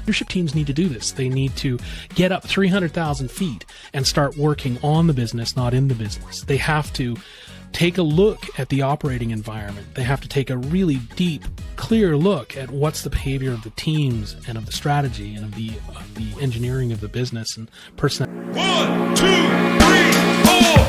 Leadership teams need to do this. They need to get up 300,000 feet and start working on the business, not in the business. They have to take a look at the operating environment. They have to take a really deep, clear look at what's the behavior of the teams and of the strategy and of the engineering of the business and personnel. 1, 2, 3, 4.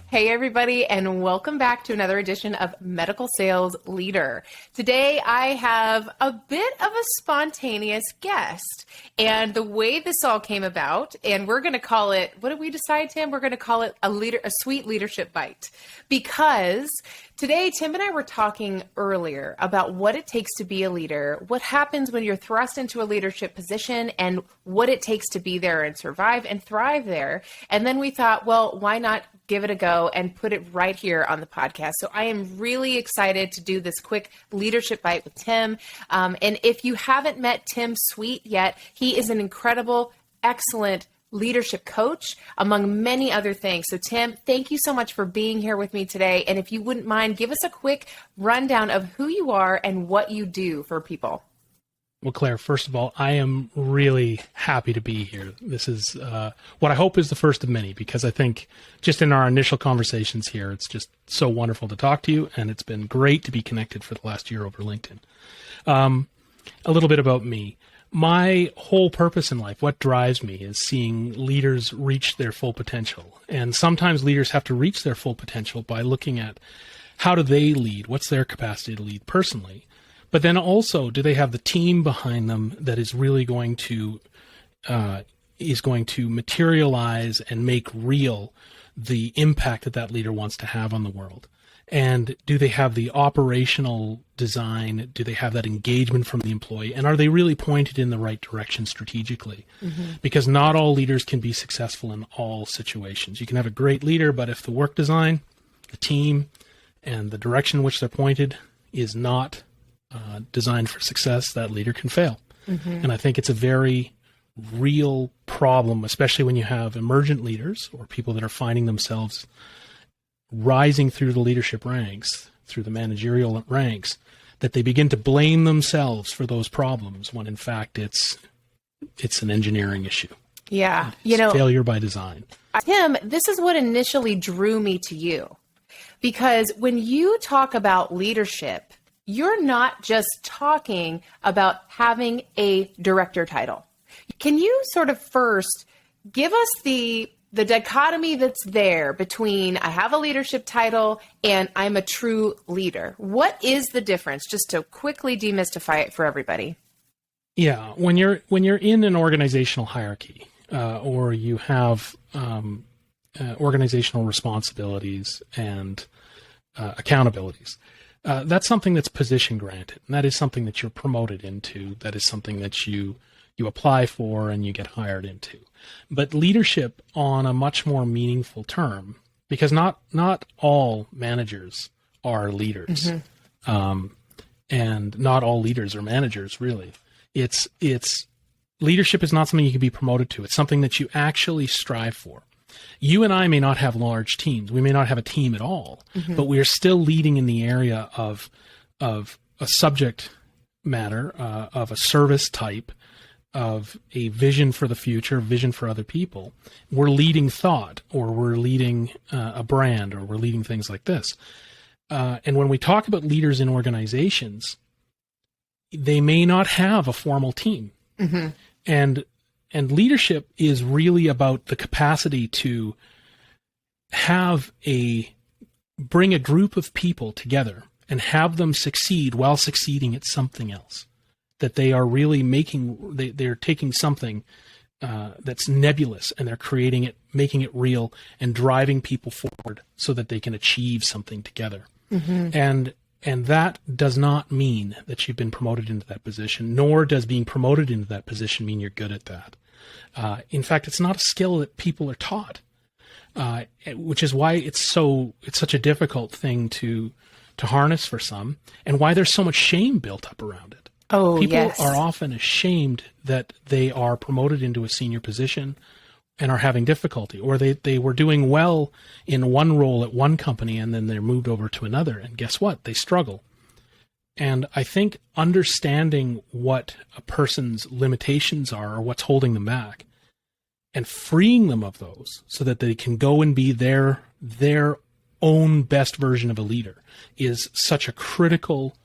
Hey everybody, and welcome back to another edition of Medical Sales Leader. Today I have a bit of a spontaneous guest, and the way this all came about, and we're going to call it, what did we decide, Tim? We're going to call it a sweet leadership bite, because today Tim and I were talking earlier about what it takes to be a leader, what happens when you're thrust into a leadership position, and what it takes to be there and survive and thrive there. And then we thought, well, why not give it a go and put it right here on the podcast. So I am really excited to do this quick leadership bite with Tim. And if you haven't met Tim Sweet yet, he is an incredible, excellent leadership coach, among many other things. So Tim, thank you so much for being here with me today. And if you wouldn't mind, give us a quick rundown of who you are and what you do for people. Well, Claire, first of all, I am really happy to be here. This is what I hope is the first of many, because I think just in our initial conversations here, it's just so wonderful to talk to you, and it's been great to be connected for the last year over LinkedIn. A little bit about me. My whole purpose in life, what drives me, is seeing leaders reach their full potential. And sometimes leaders have to reach their full potential by looking at how do they lead, what's their capacity to lead personally. But then also, do they have the team behind them that is really going to materialize and make real the impact that that leader wants to have on the world? And do they have the operational design? Do they have that engagement from the employee? And are they really pointed in the right direction strategically? Mm-hmm. Because not all leaders can be successful in all situations. You can have a great leader, but if the work design, the team, and the direction in which they're pointed is not designed for success, that leader can fail. Mm-hmm. And I think it's a very real problem, especially when you have emergent leaders or people that are finding themselves rising through the leadership ranks, through the managerial ranks, that they begin to blame themselves for those problems when in fact it's an engineering issue. Yeah. It's failure by design. Tim, this is what initially drew me to you, because when you talk about leadership, you're not just talking about having a director title. Can you sort of first give us the dichotomy that's there between I have a leadership title and I'm a true leader? What is the difference, just to quickly demystify it for everybody? Yeah, when you're in an organizational hierarchy or you have organizational responsibilities and accountabilities, that's something that's position granted, and that is something that you're promoted into. That is something that you apply for and you get hired into. But leadership on a much more meaningful term, because not all managers are leaders, mm-hmm. And not all leaders are managers, really. It's leadership is not something you can be promoted to. It's something that you actually strive for. You and I may not have large teams. We may not have a team at all, mm-hmm. but we are still leading in the area of a subject matter of a service type, of a vision for the future, vision for other people, we're leading thought, or we're leading a brand, or we're leading things like this. And when we talk about leaders in organizations, they may not have a formal team. Mm-hmm. And leadership is really about the capacity to bring a group of people together and have them succeed while succeeding at something else. That they are really they're taking something that's nebulous, and they're creating it, making it real, and driving people forward so that they can achieve something together. Mm-hmm. And that does not mean that you've been promoted into that position, nor does being promoted into that position mean you're good at that. In fact, it's not a skill that people are taught, which is why it's such a difficult thing to harness for some, and why there's so much shame built up around it. Oh, people yes. are often ashamed that they are promoted into a senior position and are having difficulty, or they were doing well in one role at one company and then they're moved over to another, and guess what? They struggle. And I think understanding what a person's limitations are, or what's holding them back, and freeing them of those so that they can go and be their own best version of a leader is such a critical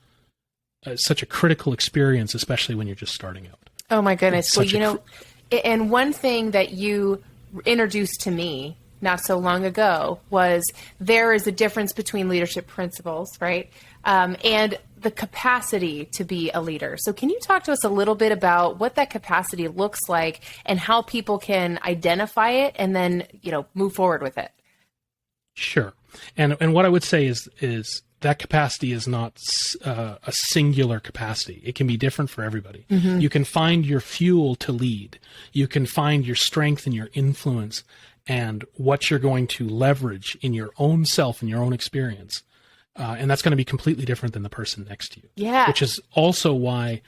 experience, especially when you're just starting out. Oh my goodness. Well, and one thing that you introduced to me not so long ago was there is a difference between leadership principles, right? And the capacity to be a leader. So can you talk to us a little bit about what that capacity looks like and how people can identify it and then, move forward with it? Sure. And what I would say is that capacity is not a singular capacity. It can be different for everybody. Mm-hmm. You can find your fuel to lead. You can find your strength and your influence and what you're going to leverage in your own self and your own experience. And that's going to be completely different than the person next to you. Yeah. Which is also why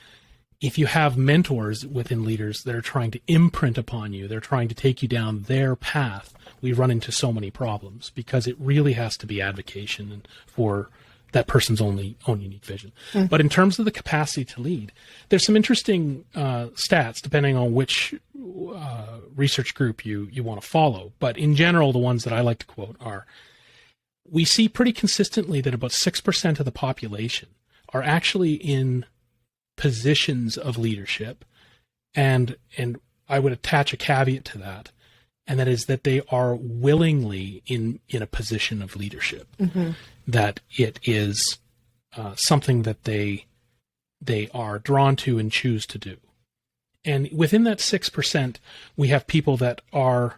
if you have mentors within leaders that are trying to imprint upon you, they're trying to take you down their path, we run into so many problems, because it really has to be advocation for that person's own unique vision. Mm-hmm. But in terms of the capacity to lead, there's some interesting stats depending on which research group you want to follow. But in general, the ones that I like to quote are, we see pretty consistently that about 6% of the population are actually in positions of leadership. And I would attach a caveat to that. And that is that they are willingly in a position of leadership, mm-hmm. that it is something that they are drawn to and choose to do. And within that 6%, we have people that are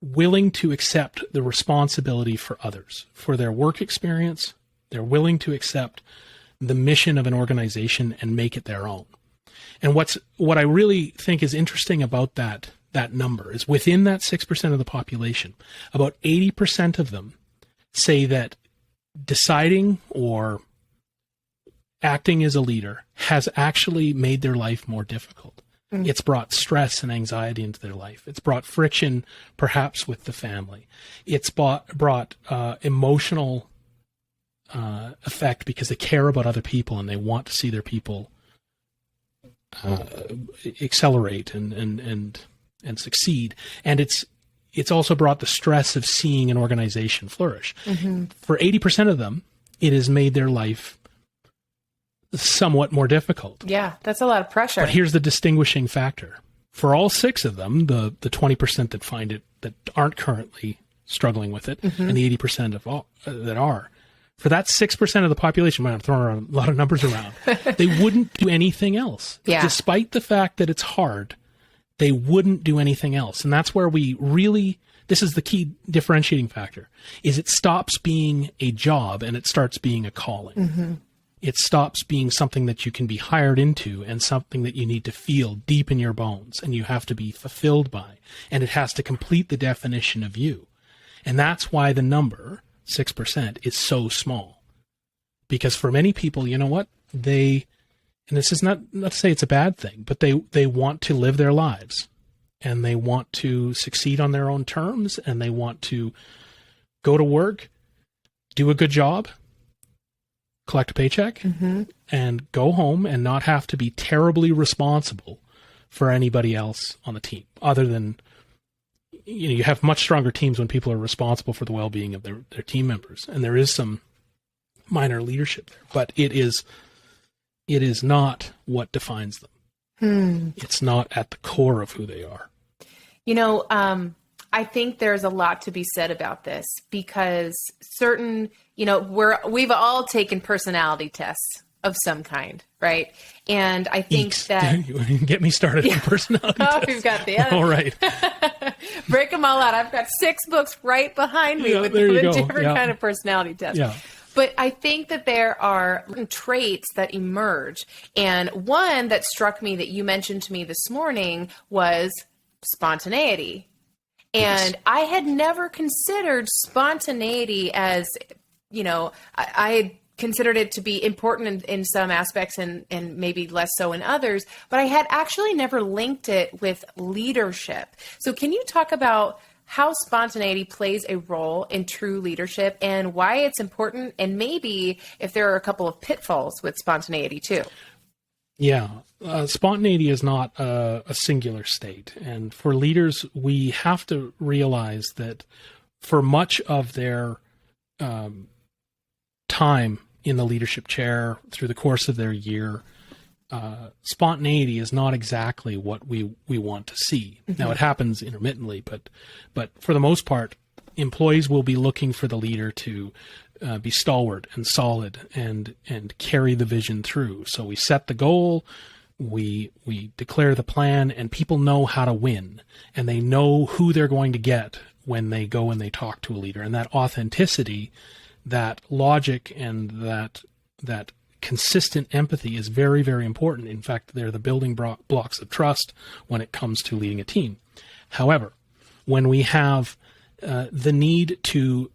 willing to accept the responsibility for others, for their work experience. They're willing to accept the mission of an organization and make it their own. And what I really think is interesting about that number is within that 6% of the population, about 80% of them say that deciding or acting as a leader has actually made their life more difficult. Mm. It's brought stress and anxiety into their life. It's brought friction, perhaps with the family. It's brought emotional effect because they care about other people and they want to see their people accelerate and succeed. And it's also brought the stress of seeing an organization flourish. Mm-hmm. For 80% of them, it has made their life somewhat more difficult. Yeah, that's a lot of pressure. But here's the distinguishing factor. For all 6 of them, the 20% that find it, that aren't currently struggling with it, mm-hmm. and the 80% of all that are, for that 6% of the population, I'm throwing a lot of numbers around, they wouldn't do anything else. Yeah. Despite the fact that it's hard, they wouldn't do anything else. And that's where this is the key differentiating factor, is it stops being a job and it starts being a calling. Mm-hmm. It stops being something that you can be hired into and something that you need to feel deep in your bones and you have to be fulfilled by. And it has to complete the definition of you. And that's why the number 6% is so small, because for many people, you know what, and this is not to say it's a bad thing, but they want to live their lives and they want to succeed on their own terms and they want to go to work, do a good job, collect a paycheck, and go home and not have to be terribly responsible for anybody else on the team, other than, you have much stronger teams when people are responsible for the well-being of their team members. And there is some minor leadership there, but it is not what defines them. It's not at the core of who they are. I think there's a lot to be said about this, because certain, we've all taken personality tests of some kind, right? And I think that get me started on personality tests. We've got the other. All right. Break them all out. I've got 6 books right behind me with different kind of personality tests. Yeah. But I think that there are traits that emerge. And one that struck me that you mentioned to me this morning was spontaneity. And I had never considered spontaneity as, I considered it to be important in some aspects and maybe less so in others, but I had actually never linked it with leadership. So can you talk about how spontaneity plays a role in true leadership and why it's important, and maybe if there are a couple of pitfalls with spontaneity too? Yeah. Spontaneity is not a singular state. And for leaders, we have to realize that for much of their time in the leadership chair through the course of their year, spontaneity is not exactly what we want to see. Now, it happens intermittently, but for the most part, employees will be looking for the leader to be stalwart and solid and carry the vision through. So we set the goal, we declare the plan, and people know how to win, and they know who they're going to get when they go and they talk to a leader. And that authenticity, that logic, and that consistent empathy is very, very important. In fact, they're the building blocks of trust when it comes to leading a team. However, when we have the need to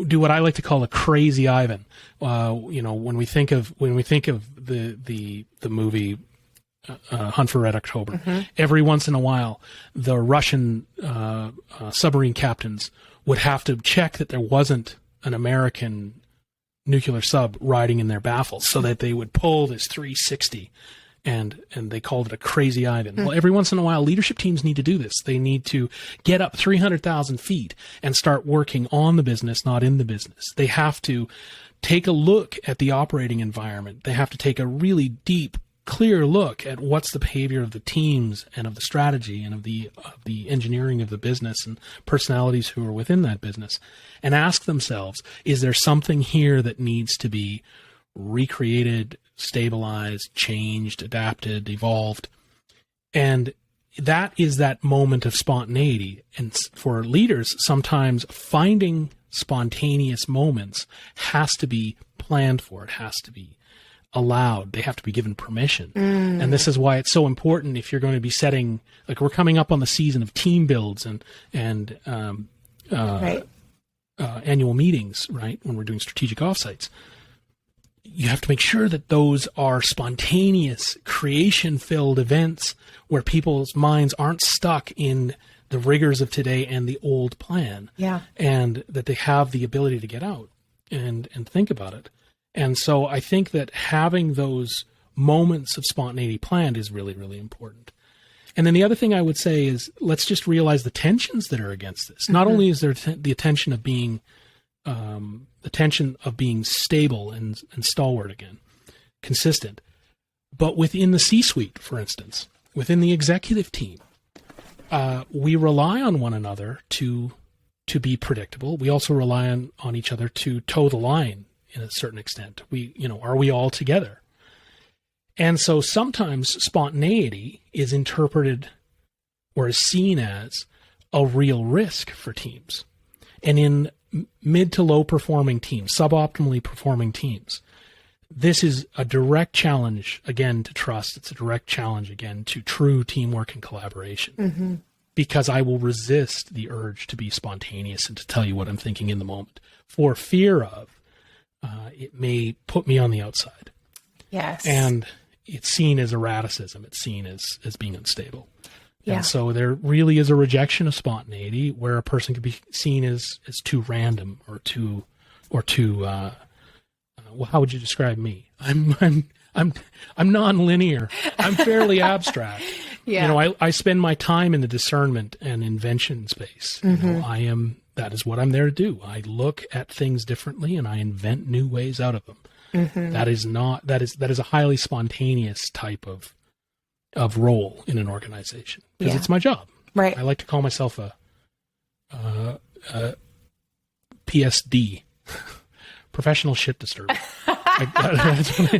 do what I like to call a crazy Ivan, when we think of the movie Hunt for Red October, every once in a while, the Russian submarine captains would have to check that there wasn't an American nuclear sub riding in their baffles, so that they would pull this 360, and they called it a crazy Ivan. Well, every once in a while, leadership teams need to do this. They need to get up 300,000 feet and start working on the business, not in the business. They have to take a look at the operating environment. They have to take a really deep, clear look at what's the behavior of the teams and of the strategy and of the engineering of the business and personalities who are within that business, and ask themselves, is there something here that needs to be recreated, stabilized, changed, adapted, evolved? And that is that moment of spontaneity. And for leaders, sometimes finding spontaneous moments has to be planned for. It has to be allowed. They have to be given permission. And this is why it's so important if you're going to be setting, like, we're coming up on the season of team builds and annual meetings, right? When we're doing strategic offsites, you have to make sure that those are spontaneous, creation-filled events where people's minds aren't stuck in the rigors of today and the old plan. Yeah. And that they have the ability to get out and think about it. And so I think that having those moments of spontaneity planned is really, really important. And then the other thing I would say is, let's just realize the tensions that are against this. Not only is there the tension of being stable and stalwart again, consistent, but within the C-suite, for instance, within the executive team, we rely on one another to be predictable. We also rely on each other to toe the line in a certain extent. Are we all together? And so sometimes spontaneity is interpreted or is seen as a real risk for teams. And in mid to low performing teams, suboptimally performing teams, this is a direct challenge, again, to trust. It's a direct challenge, again, to true teamwork and collaboration. Because I will resist the urge to be spontaneous and to tell you what I'm thinking in the moment, for fear of it may put me on the outside. Yes. And it's seen as erraticism. It's seen as being unstable. Yeah. And so there really is a rejection of spontaneity, where a person could be seen as too random or too Well, how would you describe me? I'm non-linear. I'm fairly abstract. Yeah. You know, I spend my time in the discernment and invention space. You know, that is what I'm there to do. I look at things differently and I invent new ways out of them. That is a highly spontaneous type of role in an organization, because it's my job. Right. I like to call myself a PSD, professional shit disturber.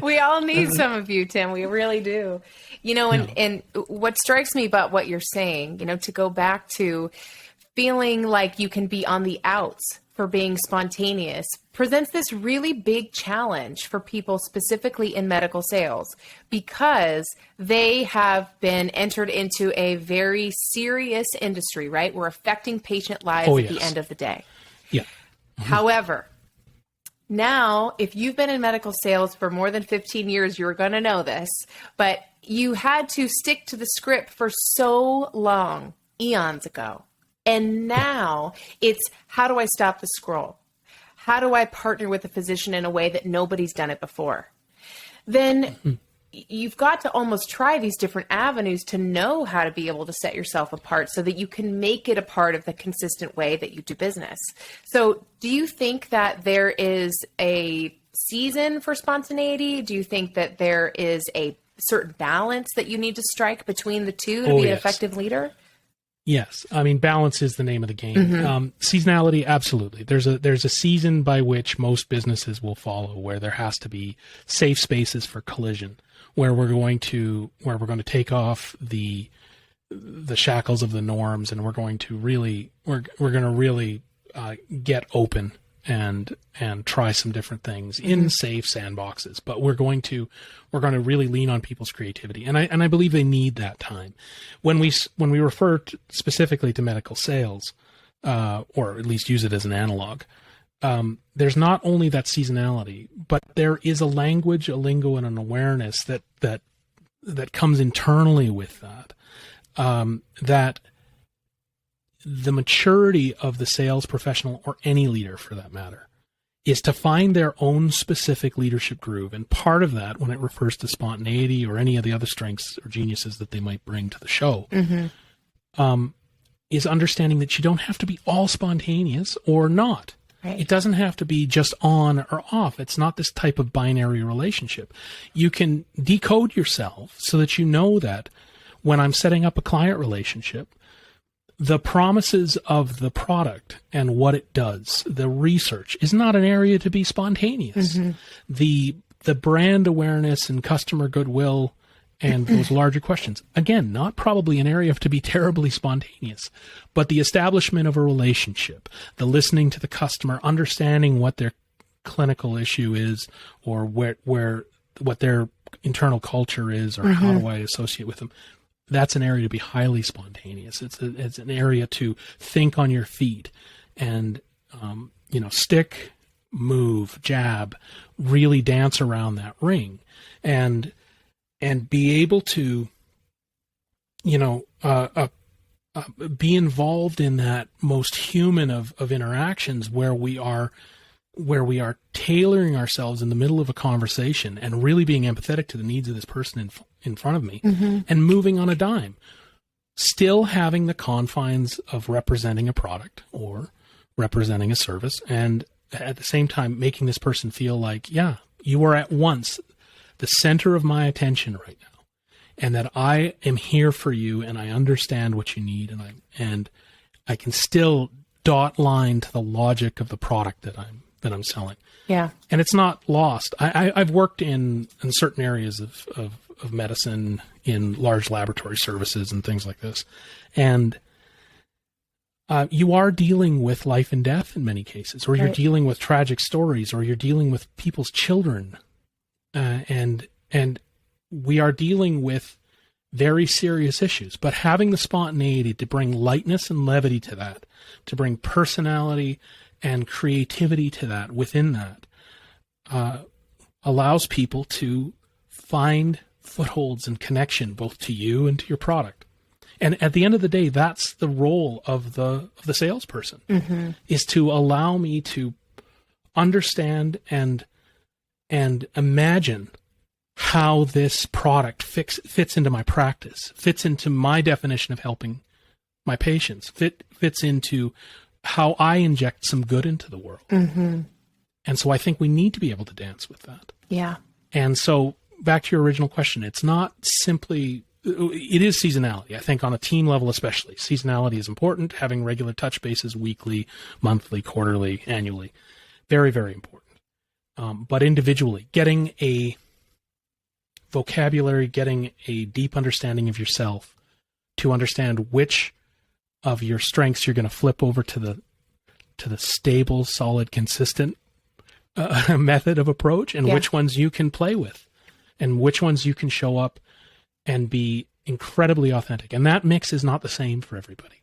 We all need some of you, Tim. We really do. You know, and what strikes me about what you're saying, you know, to go back to feeling like you can be on the outs for being spontaneous, presents this really big challenge for people specifically in medical sales, because they have been entered into a very serious industry, right? We're affecting patient lives at the end of the day. Yeah. However, now, if you've been in medical sales for more than 15 years, you're going to know this, but you had to stick to the script for so long, eons ago. And now it's, how do I stop the scroll? How do I partner with a physician in a way that nobody's done it before? Then you've got to almost try these different avenues to know how to be able to set yourself apart so that you can make it a part of the consistent way that you do business. So do you think that there is a season for spontaneity? Do you think that there is a certain balance that you need to strike between the two to be an effective leader? Yes. I mean, balance is the name of the game. Seasonality, absolutely. There's a season by which most businesses will follow, where there has to be safe spaces for collision, where we're going to take off the shackles of the norms, and we're going to really get open and try some different things in safe sandboxes. But we're going to really lean on people's creativity, and I believe they need that time. When we refer specifically to medical sales, or at least use it as an analog, there's not only that seasonality, but there is a language, a lingo, and an awareness that comes internally with that. That the maturity of the sales professional, or any leader for that matter, is to find their own specific leadership groove. And part of that, when it refers to spontaneity or any of the other strengths or geniuses that they might bring to the show, is understanding that you don't have to be all spontaneous or not. Right. It doesn't have to be just on or off. It's not this type of binary relationship. You can decode yourself so that you know that when I'm setting up a client relationship, the promises of the product and what it does, the research, is not an area to be spontaneous. The brand awareness and customer goodwill and those larger questions, again, not probably an area to be terribly spontaneous, but the establishment of a relationship, the listening to the customer, understanding what their clinical issue is, or what their internal culture is, or how do I associate with them. That's an area to be highly spontaneous. It's an area to think on your feet and, stick, move, jab, really dance around that ring, and be able to, be involved in that most human of interactions, where we are tailoring ourselves in the middle of a conversation and really being empathetic to the needs of this person in front of me, and moving on a dime, still having the confines of representing a product or representing a service, and at the same time making this person feel like, yeah, you are at once the center of my attention right now, and that I am here for you, and I understand what you need, and I can still dot line to the logic of the product that I'm selling. Yeah. And it's not lost. I've worked in certain areas of medicine, in large laboratory services and things like this. And you are dealing with life and death in many cases, or you're dealing with tragic stories, or you're dealing with people's children. And we are dealing with very serious issues, but having the spontaneity to bring lightness and levity to that, to bring personality and creativity to that, within that, allows people to find footholds and connection both to you and to your product. And at the end of the day, that's the role of the salesperson, is to allow me to understand and and imagine how this product fits into my practice, fits into my definition of helping my patients, fits into how I inject some good into the world. Mm-hmm. And so I think we need to be able to dance with that. Yeah. And so back to your original question, it's not simply, it is seasonality. I think on a team level especially, seasonality is important. Having regular touch bases weekly, monthly, quarterly, annually, very, very important. But individually, getting a vocabulary, getting a deep understanding of yourself to understand which of your strengths you're going to flip over to the stable, solid, consistent method of approach, and which ones you can play with, and which ones you can show up and be incredibly authentic. And that mix is not the same for everybody.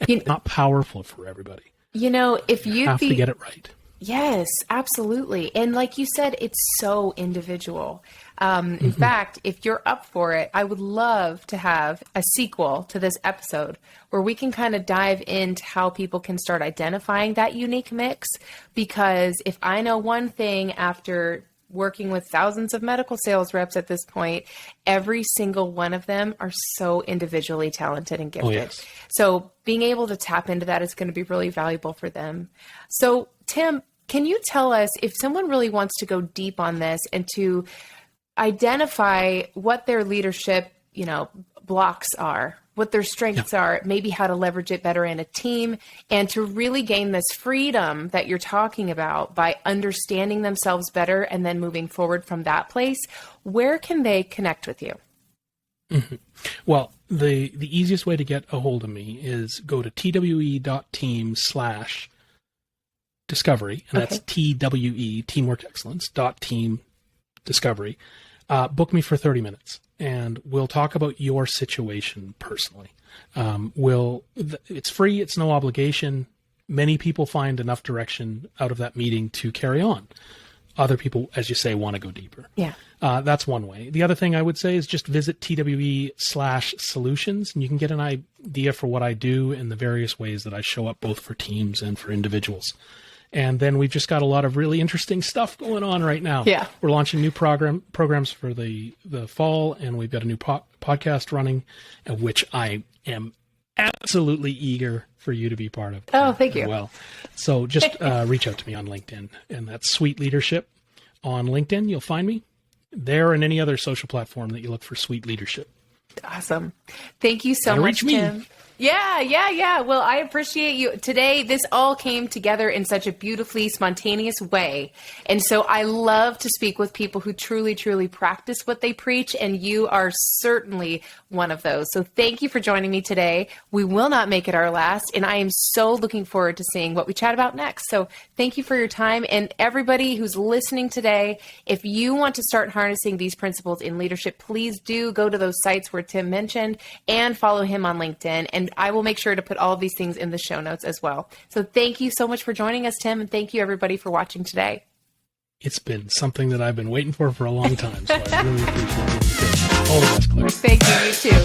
It's not powerful for everybody. If you have to get it right. Yes, absolutely. And like you said, it's so individual. In fact, if you're up for it, I would love to have a sequel to this episode where we can kind of dive into how people can start identifying that unique mix. Because if I know one thing after working with thousands of medical sales reps at this point, every single one of them are so individually talented and gifted. Oh, yes. So being able to tap into that is going to be really valuable for them. So Tim, can you tell us if someone really wants to go deep on this and to identify what their leadership, blocks are, what their strengths are, maybe how to leverage it better in a team, and to really gain this freedom that you're talking about by understanding themselves better and then moving forward from that place, where can they connect with you? Mm-hmm. Well, the easiest way to get a hold of me is go to twe.team/discovery, and that's TWE, Teamwork Excellence, .team discovery. Book me for 30 minutes, and we'll talk about your situation personally. It's free. It's no obligation. Many people find enough direction out of that meeting to carry on. Other people, as you say, want to go deeper. Yeah. That's one way. The other thing I would say is just visit TWE/solutions, and you can get an idea for what I do and the various ways that I show up both for teams and for individuals. And then we've just got a lot of really interesting stuff going on right now. Yeah. We're launching new programs for the fall, and we've got a new podcast running, which I am absolutely eager for you to be part of. Oh, thank you. Well, so just reach out to me on LinkedIn, and that's Sweet Leadership on LinkedIn. You'll find me there, and any other social platform that you look for Sweet Leadership. Awesome. Thank you so much, Tim. Yeah. Well, I appreciate you. Today, this all came together in such a beautifully spontaneous way. And so I love to speak with people who truly, truly practice what they preach. And you are certainly one of those. So thank you for joining me today. We will not make it our last. And I am so looking forward to seeing what we chat about next. So thank you for your time. And everybody who's listening today, if you want to start harnessing these principles in leadership, please do go to those sites where Tim mentioned and follow him on LinkedIn. And I will make sure to put all of these things in the show notes as well. So thank you so much for joining us, Tim. And thank you, everybody, for watching today. It's been something that I've been waiting for a long time. So I really appreciate it. All the best, Claire. Thank you. You too.